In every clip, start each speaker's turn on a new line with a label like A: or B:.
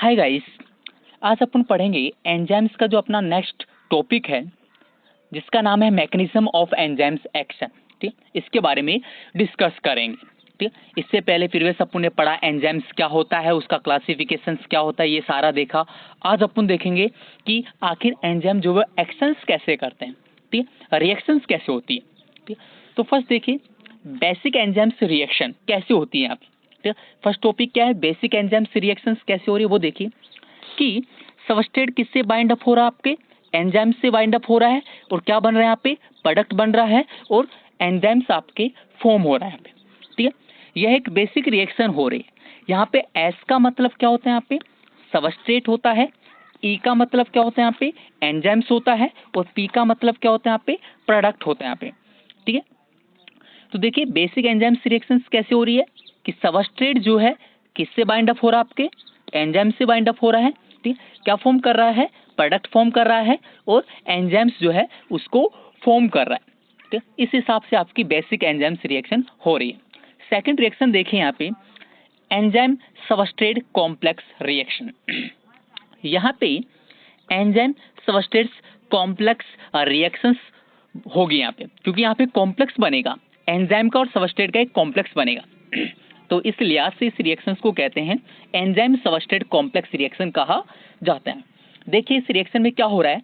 A: Hi guys, आज अपन पढ़ेंगे enzymes का जो अपना नेक्स्ट टॉपिक है जिसका नाम है मैकेनिज्म ऑफ एंजाइम्स एक्शन। ठीक, इसके बारे में डिस्कस करेंगे। ठीक, इससे पहले प्रीवियस अपन ने पढ़ा एंजाइम्स क्या होता है, उसका क्लासिफिकेशंस क्या होता है, ये सारा देखा। आज अपन देखेंगे कि आखिर एंजाइम जो है एक्शंस कैसे करते हैं, ठीक, रिएक्शंस कैसे होती है। ठीक, तो फर्स्ट देखिए बेसिक एंजाइम्स रिएक्शन कैसे होती है। आप फर्स्ट टॉपिक क्या है, बेसिक एंजाइम्स रिएक्शंस कैसे हो रही है वो देखिए कि सबस्ट्रेट किससे बाइंड अप हो रहा है, आपके एंजाइम से बाइंड अप हो रहा है और क्या बन रहा है यहाँ पे, प्रोडक्ट बन रहा है और एंजाइम्स आपके फॉर्म हो रहा है यहाँ पे। ठीक है, यह एक बेसिक रिएक्शन हो रही है। यहाँ पे एस का मतलब क्या होता है, यहाँ पे सबस्ट्रेट होता है, ई का मतलब क्या होता है, यहाँ पे एंजाइम्स होता है और पी का मतलब क्या होता है, यहाँ पे प्रोडक्ट होता है यहाँ पे। ठीक है, तो देखिए बेसिक एंजाइम्स रिएक्शंस कैसे हो रही है कि सबस्ट्रेट जो है किससे बाइंड अप हो रहा है, आपके एंजाइम से बाइंड अप हो रहा है। ठीक, क्या फॉर्म कर रहा है, प्रोडक्ट फॉर्म कर रहा है और एंजाइम्स जो है उसको फॉर्म कर रहा है। ठीक, इस हिसाब से आपकी बेसिक एंजाइम्स रिएक्शन हो रही है। सेकंड रिएक्शन देखिए यहाँ पे एंजाइम सबस्ट्रेट कॉम्प्लेक्स रिएक्शन। यहाँ पे एंजाइम सबस्ट्रेट कॉम्प्लेक्स रिएक्शंस होगी यहाँ पे, क्योंकि यहाँ पे कॉम्प्लेक्स बनेगा, एंजाइम का और सबस्ट्रेट का एक कॉम्प्लेक्स बनेगा। तो इस लिहाज से इस रिएक्शंस को कहते हैं एंजाइम सबस्ट्रेट कॉम्प्लेक्स रिएक्शन कहा जाता है। देखिए इस रिएक्शन में क्या हो रहा है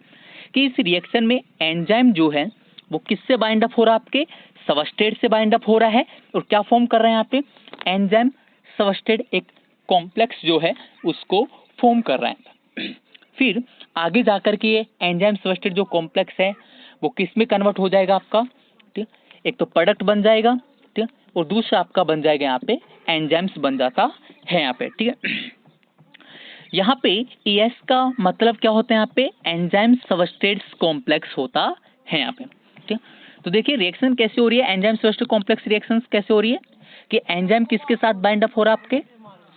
A: कि इस रिएक्शन में एंजाइम जो है वो किससे बाइंड अप हो रहा है, आपके सबस्ट्रेट से बाइंड अप हो रहा है और क्या फॉर्म कर रहा है यहाँ पे, एंजाइम सबस्ट्रेट एक कॉम्प्लेक्स जो है उसको फॉर्म कर रहा है। फिर आगे जाकर के ये एंजाइम सबस्ट्रेट जो कॉम्प्लेक्स है वो किस में कन्वर्ट हो जाएगा आपका, ठीक, एक तो प्रोडक्ट बन जाएगा, ठीक, और दूसरा आपका बन जाएगा यहाँ पे एंजाइम्स बन जाता है यहाँ पे। ठीक है, यहाँ पे ES का मतलब क्या होता है, यहाँ पे एंजाइम सबस्ट्रेट्स कॉम्प्लेक्स होता है यहाँ पे। ठीक, तो देखिए रिएक्शन कैसे हो रही है, एंजाइम सबस्ट्रेट कॉम्प्लेक्स रिएक्शन कैसे हो रही है कि एंजाइम किसके साथ बाइंड अप हो रहा है, आपके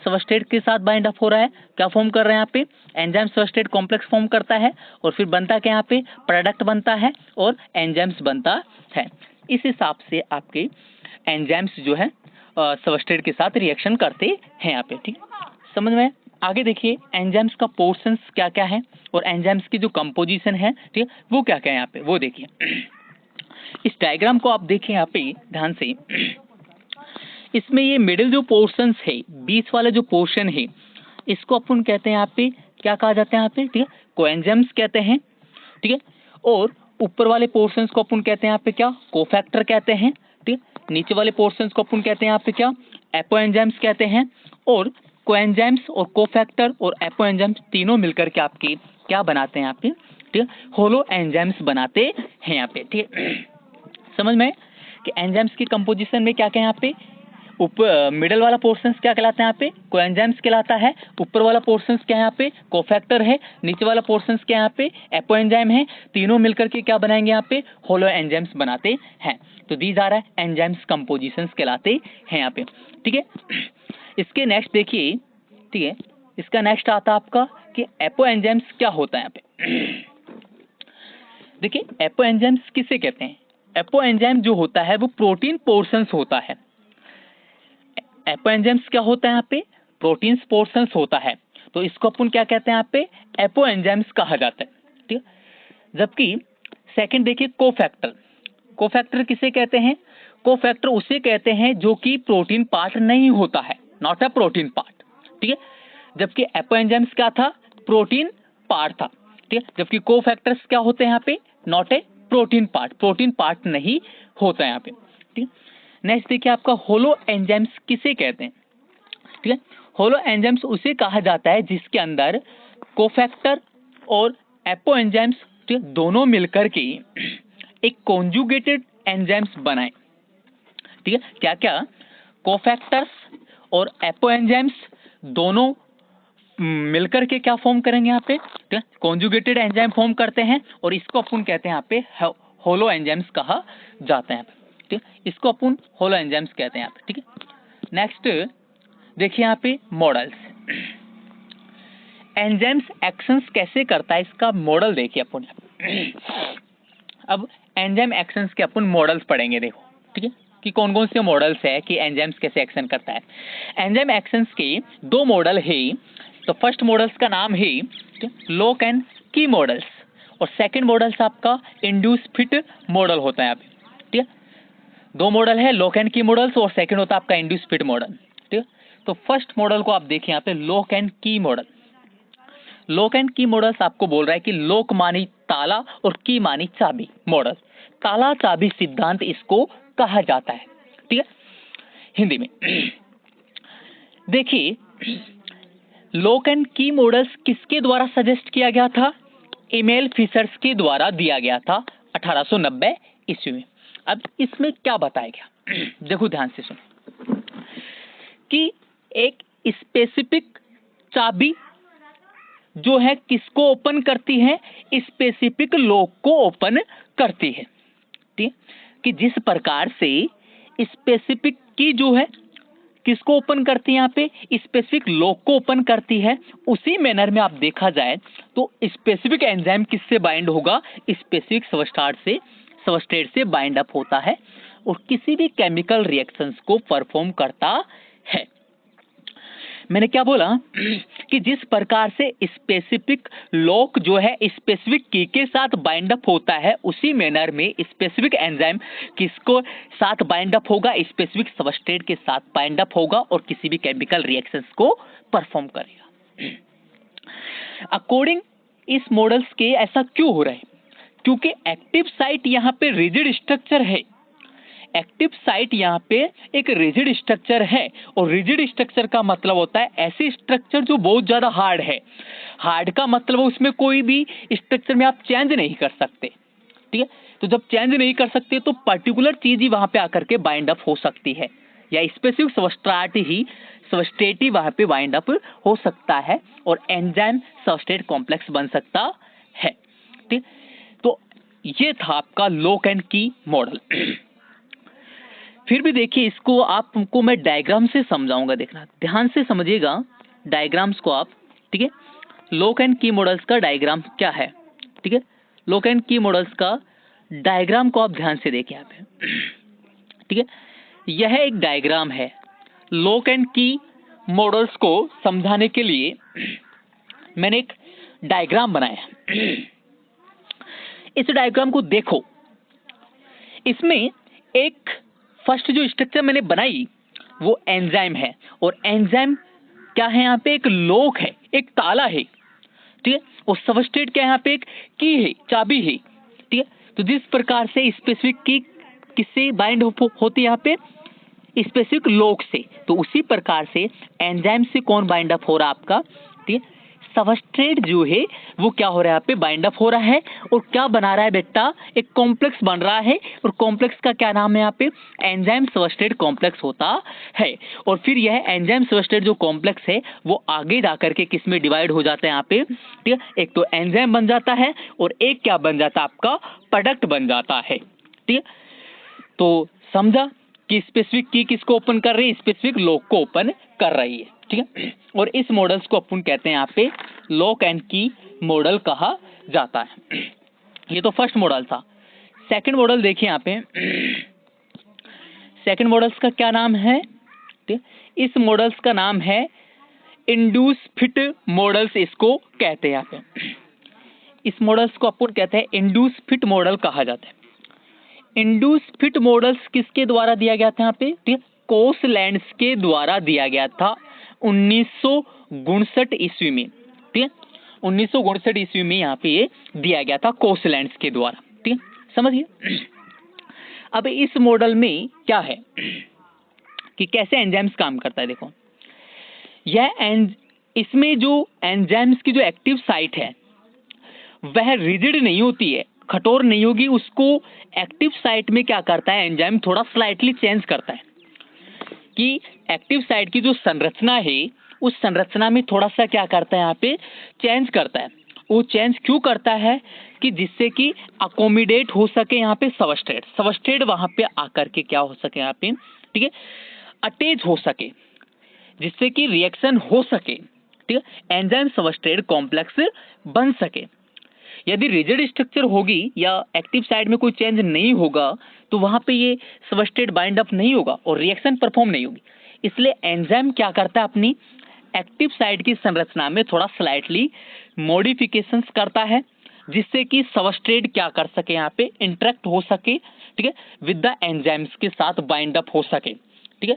A: सबस्ट्रेट के साथ बाइंड अप हो रहा है, क्या फॉर्म कर रहे हैं यहाँ पे एंजाइम सबस्ट्रेट कॉम्प्लेक्स फॉर्म करता है और फिर बनता क्या यहाँ पे प्रोडक्ट बनता है और एंजाइम्स बनता है। इस हिसाब से आपके एंजाइम्स जो है सबस्ट्रेट के साथ रिएक्शन करते हैं यहाँ पे। ठीक, समझ में। आगे देखिए एंजाइम्स का पोर्शंस क्या क्या है और एंजाइम्स की जो कंपोजिशन है, ठीक है, वो क्या क्या है यहाँ पे वो देखिए। इस डायग्राम को आप देखें यहाँ पे ध्यान से, इसमें ये मिडिल जो पोर्शंस है, बीच वाला जो पोर्शन है, इसको अपन कहते हैं यहाँ पे क्या कहा जाता है यहाँ पे, ठीक है, कोएंजाइम्स कहते हैं। ठीक है, और ऊपर वाले पोर्शंस को अपन कहते हैं यहाँ पे क्या, कोफैक्टर कहते हैं। ठीक, नीचे वाले पोर्शंस को अपन कहते हैं यहाँ पे क्या, एपोएंजाइम्स कहते हैं। और कोएंजाइम्स और कोफैक्टर और एपोएंजाइम्स तीनों मिलकर के आपके क्या बनाते हैं यहाँ पे, ठीक है, होलो एंजाइम्स बनाते हैं यहाँ पे। ठीक है, समझ में कि एंजाइम्स की कंपोजिशन में क्या क्या है यहाँ पे, ऊपर मिडल वाला पोर्शंस क्या कहलाता है यहाँ पे, कोएंजाइम्स कहलाता है। ऊपर वाला पोर्शंस क्या है यहाँ पे, कोफैक्टर है। नीचे वाला पोर्शंस क्या है यहाँ पे, एपोएंजाइम है। तीनों मिलकर के क्या बनाएंगे यहाँ पे, होलो एंजाइम्स बनाते हैं। तो दीज आर एंजाइम्स कंपोजिशंस कहलाते हैं यहाँ पे। ठीक है, इसके नेक्स्ट देखिए, ठीक है, इसका नेक्स्ट आता है आपका कि एपोएंजाइम्स क्या होता है यहाँ पे। देखिए एपोएंजाइम्स किसे कहते हैं, एपोएंजाइम जो होता है वो प्रोटीन पोर्शंस होता है। एपोएंजाइम्स क्या होता है यहाँ पे, प्रोटीन्स पोर्शंस होता है, तो इसको अपन क्या कहते हैं यहाँ पे, एपोएंजाइम्स कहा जाता है। ठीक है, जबकि सेकंड देखिए कोफैक्टर, कोफैक्टर किसे कहते हैं, कोफैक्टर उसे कहते हैं जो कि प्रोटीन पार्ट नहीं होता है, नॉट अ प्रोटीन पार्ट। ठीक है, जबकि एपोएंजाइम्स क्या था, प्रोटीन पार्ट था। ठीक है, जबकि कोफैक्टर्स क्या होते हैं यहाँ पे, not a protein part, protein part नहीं होता है यहाँ पे। ठीक, नेक्स्ट देखिए आपका होलो एंजाइम्स किसे कहते हैं। ठीक है, होलो एंजाइम्स उसे कहा जाता है जिसके अंदर कोफैक्टर और एपोएंजाइम्स दोनों मिलकर के एक कॉन्जुगेटेड एंजाइम्स बनाए। ठीक है, क्या क्या, कोफैक्टर्स और एपोएंजाइम्स दोनों मिलकर के क्या फॉर्म करेंगे यहाँ पे, ठीक है, कॉन्जुगेटेड एंजाइम फॉर्म करते हैं और इसको अपन कहते हैं यहाँ पे होलो एंजाइम्स कहा जाता है। ठीक, इसको अपन होलो एंजाइम्स कहते हैं यहाँ पे। ठीक है, नेक्स्ट देखिए यहाँ पे मॉडल्स, एंजाइम्स एक्शंस कैसे करता है इसका मॉडल देखिए अपन। अब एंजाइम एक्शंस के अपन मॉडल्स पढ़ेंगे, देखो ठीक है कि कौन कौन से मॉडल्स है कि एंजाइम्स कैसे एक्शन करता है। एंजाइम एक्शंस के दो मॉडल है, तो फर्स्ट मॉडल्स का नाम है लॉक एंड की मॉडल्स और सेकंड मॉडल्स आपका इंड्यूस फिट मॉडल होता है यहाँ पे, ठीक है। दो मॉडल है, लॉक एंड की मॉडल्स और सेकंड होता है आपका इंड्यूस फिट मॉडल, ठीक है। तो फर्स्ट मॉडल को आप देखिए यहाँ पे लॉक एंड की मॉडल। लॉक एंड की मॉडल्स आपको बोल रहा है कि लॉक मानी ताला और की मानी चाबी मॉडल, ताला चाबी सिद्धांत इसको कहा जाता है, ठीक है, हिंदी में। देखिए लॉक एंड की मॉडल्स किसके द्वारा सजेस्ट किया गया था? एमिल फिशर्स के द्वारा दिया गया था 1890 ईस्वी में। अब इसमें क्या बताया गया देखो ध्यान से सुनो कि एक स्पेसिफिक चाबी जो है किसको ओपन करती है? स्पेसिफिक लॉक को ओपन करती है, ठीक है। कि जिस प्रकार से स्पेसिफिक की जो है किसको ओपन करती है? यहाँ पे स्पेसिफिक लॉक को ओपन करती है। उसी मैनर में आप देखा जाए तो स्पेसिफिक एंजाइम किससे बाइंड होगा? स्पेसिफिक सबस्ट्रेट से बाइंड अप होता है और किसी भी केमिकल रिएक्शंस को परफॉर्म करता है। मैंने क्या बोला कि जिस प्रकार से स्पेसिफिक लॉक जो है स्पेसिफिक की के साथ बाइंड अप होता है, उसी मैनर में स्पेसिफिक एंजाइम किसको साथ बाइंड अप होगा? स्पेसिफिक सबस्ट्रेट के साथ बाइंड अप होगा और किसी भी केमिकल रिएक्शंस को परफॉर्म करेगा। अकॉर्डिंग इस मॉडल्स के ऐसा क्यों हो रहा है? क्योंकि एक्टिव साइट यहाँ पे रिजिड स्ट्रक्चर है। एक्टिव साइट यहाँ पे एक रिजिड स्ट्रक्चर है और रिजिड स्ट्रक्चर का मतलब होता है ऐसी स्ट्रक्चर जो बहुत ज्यादा हार्ड है। हार्ड का मतलब उसमें कोई भी स्ट्रक्चर में आप चेंज नहीं कर सकते, ठीक है। तो जब चेंज नहीं कर सकते तो पर्टिकुलर चीज ही वहां पे आकर के बाइंड अप हो सकती है या स्पेसिफिक सबस्ट्रेट ही वहां पे बाइंड अप हो सकता है और एंजाइम सबस्ट्रेट कॉम्प्लेक्स बन सकता है, ठीक। तो ये था आपका लॉक एंड की मॉडल। फिर भी देखिए इसको आपको मैं डायग्राम से समझाऊंगा, देखना ध्यान से समझिएगा डायग्राम्स को आप, ठीक है। लॉक एंड की मॉडल्स का डायग्राम क्या है, ठीक है। लॉक एंड की मॉडल्स का डायग्राम को आप ध्यान से देखिए यहाँ पे, ठीक है। यह एक डायग्राम है। लॉक एंड की मॉडल्स को समझाने के लिए मैंने एक डायग्राम बनाया। इस डायग्राम को देखो, इसमें एक फर्स्ट जो स्ट्रक्चर मैंने बनाई वो एंजाइम है और एंजाइम क्या है? यहाँ पे एक लॉक है, एक ताला है, ठीक है। और सबस्ट्रेट क्या है? यहाँ पे एक की है, चाबी है, ठीक है। तो जिस प्रकार से स्पेसिफिक की किससे बाइंड होती है? यहाँ पे स्पेसिफिक लॉक से, तो उसी प्रकार से एंजाइम से कौन बाइंड अप हो रहा है आपका? ठीक है, सबस्ट्रेट जो है वो क्या हो रहा है? यहाँ पे बाइंड अप हो रहा है और क्या बना रहा है बेटा? एक कॉम्प्लेक्स बन रहा है और कॉम्प्लेक्स का क्या नाम है? यहाँ पे एंजाइम सबस्ट्रेट कॉम्प्लेक्स होता है। और फिर यह एंजाइम सबस्ट्रेट जो कॉम्प्लेक्स है वो आगे जाकर के किस में डिवाइड हो जाता है? यहाँ पे, ठीक है, एक तो एंजाइम बन जाता है और एक क्या बन जाता है? आपका प्रोडक्ट बन जाता है, ठीक है। तो समझा कि स्पेसिफिक की किसको ओपन कर रही है? स्पेसिफिक लॉक को ओपन कर रही है, ठीक है। और इस मॉडल्स को अपन कहते हैं यहाँ पे लॉक एंड की मॉडल कहा जाता है। ये तो फर्स्ट मॉडल था। सेकंड मॉडल देखिए यहाँ पे, सेकंड मॉडल्स का क्या नाम है? ठीक, इस मॉडल्स का नाम है इंड्यूस फिट मॉडल्स, इसको कहते हैं यहाँ पे। इस मॉडल्स को अपन कहते हैं इंड्यूस फिट मॉडल कहा जाता है। इंड्यूस फिट मॉडल्स किसके द्वारा दिया गया था यहाँ पे? ठीक, कोसलैंड्स के द्वारा दिया गया था 1959 ईस्वी में, ठीक है। 1959 ईस्वी में यहाँ पे ये दिया गया था कोसलैंड्स के द्वारा, ठीक है, समझिए। अब इस मॉडल में क्या है कि कैसे एंजाइम्स काम करता है? देखो, यह इसमें जो एंजाइम्स की जो एक्टिव साइट है वह रिजिड नहीं होती है, कठोर नहीं होगी। उसको एक्टिव साइट में क्या करता है एंजाइम? थोड़ा स्लाइटली चेंज करता है कि एक्टिव साइट की जो संरचना है उस संरचना में थोड़ा सा क्या करता है? यहाँ पे चेंज करता है। वो चेंज क्यों करता है? कि जिससे कि अकोमोडेट हो सके यहाँ पे सबस्ट्रेट वहां पे आकर के क्या हो सके? यहाँ पे, ठीक है, अटैच हो सके, जिससे कि रिएक्शन हो सके, ठीक है, एंजाइम सबस्ट्रेट कॉम्प्लेक्स बन सके। यदि रिजिड स्ट्रक्चर होगी या एक्टिव साइड में कोई चेंज नहीं होगा तो वहां पे ये सबस्ट्रेट बाइंड अप नहीं होगा और रिएक्शन परफॉर्म नहीं होगी। इसलिए एंजाइम क्या करता है? अपनी एक्टिव साइट की संरचना में थोड़ा स्लाइटली मॉडिफिकेशंस करता है, जिससे कि सबस्ट्रेट क्या कर सके, यहाँ पे इंटरेक्ट हो सके, ठीक है, विद द एंजाइम्स के साथ बाइंड अप हो सके, ठीक है,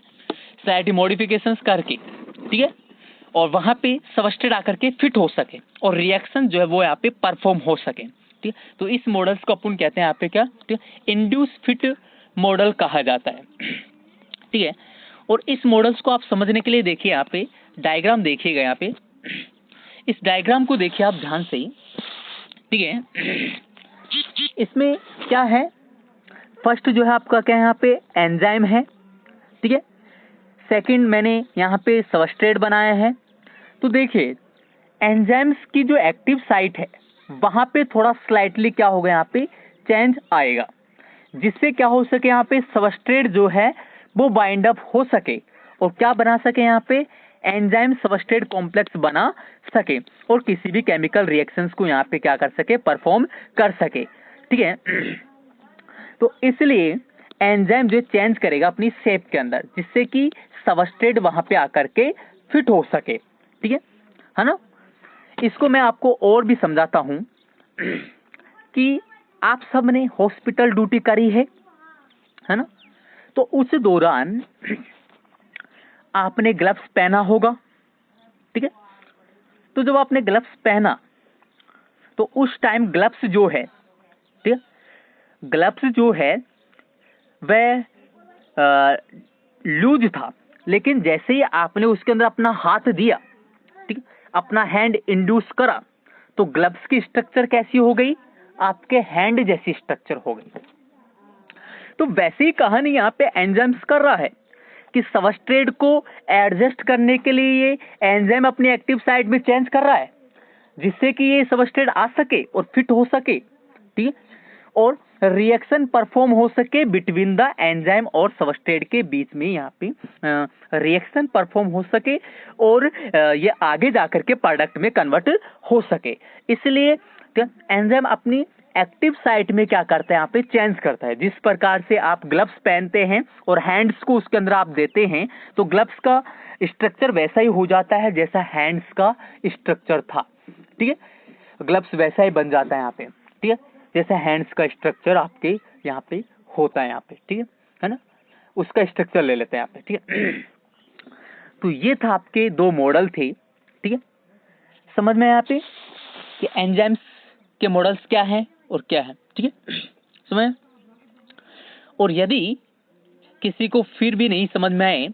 A: स्लाइटली मॉडिफिकेशंस करके, ठीक है, और वहां पे सबस्ट्रेट आकर के फिट हो सके और रिएक्शन जो है वो यहाँ पे परफॉर्म हो सके, ठीक है। तो इस मॉडल्स को अपन कहते हैं यहाँ पे क्या, ठीक है, इंड्यूस फिट मॉडल कहा जाता है, ठीक है। और इस मॉडल्स को आप समझने के लिए देखिए, यहाँ पे डायग्राम देखिएगा, यहाँ पे इस डायग्राम को देखिए आप ध्यान से, ठीक है। इसमें क्या है, फर्स्ट जो है आपका क्या है, यहाँ पे एंजाइम है, ठीक है। सेकंड मैंने यहाँ पे सबस्ट्रेट बनाया है। तो देखिए एंजाइम्स की जो एक्टिव साइट है वहां पे थोड़ा स्लाइटली क्या होगा, यहाँ पे चेंज आएगा, जिससे क्या हो सके, यहाँ पे सबस्ट्रेट जो है वो बाइंड अप हो सके और क्या बना सके, यहाँ पे एंजाइम सबस्ट्रेट कॉम्प्लेक्स बना सके और किसी भी केमिकल रिएक्शंस को यहाँ पे क्या कर सके, परफॉर्म कर सके, ठीक है। तो इसलिए एंजाइम जो चेंज करेगा अपनी शेप के अंदर, जिससे कि सबस्ट्रेट वहां पे आकर के फिट हो सके, ठीक है ना। इसको मैं आपको और भी समझाता हूं कि आप सब ने हॉस्पिटल ड्यूटी करी है ना। तो उस दौरान आपने ग्लव्स पहना होगा, ठीक है। तो जब आपने ग्लव्स पहना तो उस टाइम ग्लव्स जो है, ठीक है, ग्लव्स जो है वह लूज था, लेकिन जैसे ही आपने उसके अंदर अपना हाथ दिया, ठीक, अपना हैंड इंड्यूस करा, तो ग्लव्स की स्ट्रक्चर कैसी हो गई, आपके हैंड जैसी स्ट्रक्चर हो गई। तो वैसे ही कहानी यहाँ पे एंजाइम्स कर रहा है कि सबस्ट्रेट को एडजस्ट करने के लिए ये एंजाइम अपनी एक्टिव साइट में चेंज कर रहा है, जिससे कि ये सबस्ट्रेट आ सके और फिट हो सके, ठीक है, और रिएक्शन परफॉर्म हो सके बिटवीन द एंजाइम और सबस्ट्रेट के बीच में, यहाँ पे रिएक्शन परफॉर्म हो सके और ये आगे जाकर के प्रोडक्ट में कन्वर्ट हो सके। इसलिए एंजाइम अपनी एक्टिव साइट में क्या करता है, यहाँ पे चेंज करता है। जिस प्रकार से आप ग्लव्स पहनते हैं और हैंड्स को उसके अंदर आप देते हैं, तो ग्लव्स का स्ट्रक्चर वैसा ही हो जाता है जैसा हैंड्स का स्ट्रक्चर था, ठीक है। ग्लव्स वैसा ही बन जाता है यहाँ पे, ठीक है, जैसे हैंड्स का स्ट्रक्चर आपके यहाँ पे होता है, यहाँ पे, ठीक है ना, उसका स्ट्रक्चर ले लेते हैं यहाँ पे, ठीक है। तो ये था आपके दो मॉडल थे, ठीक है, समझ में यहाँ पे कि एंजाइम्स के मॉडल्स क्या हैं और क्या है, ठीक है, समझ। और यदि किसी को फिर भी नहीं समझ में आए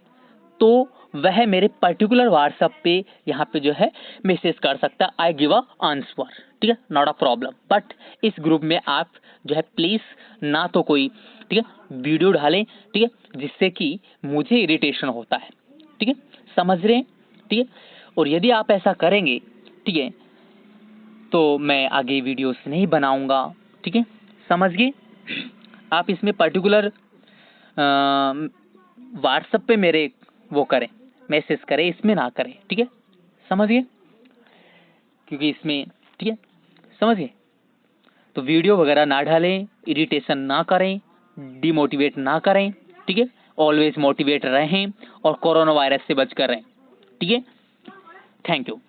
A: तो वह मेरे पर्टिकुलर व्हाट्सएप पे यहाँ पे जो है मैसेज कर सकता है, आई गिव अ आंसर, ठीक है, नॉट अ प्रॉब्लम। बट इस ग्रुप में आप जो है प्लीज ना तो कोई, ठीक है, वीडियो डालें, ठीक है, जिससे कि मुझे इरिटेशन होता है, ठीक है, समझ रहे हैं, ठीक है। और यदि आप ऐसा करेंगे, ठीक है, तो मैं आगे वीडियोस नहीं बनाऊंगा, ठीक है, समझ गए। आप इसमें पर्टिकुलर व्हाट्सएप पे मेरे वो करें, मैसेज करें, इसमें ना करें, ठीक है, समझिए, क्योंकि इसमें, ठीक है, समझिए। तो वीडियो वगैरह ना डालें, इरिटेशन ना करें, डिमोटिवेट ना करें, ठीक है, ऑलवेज मोटिवेट रहें और कोरोना वायरस से बचकर रहें, ठीक है। Thank you.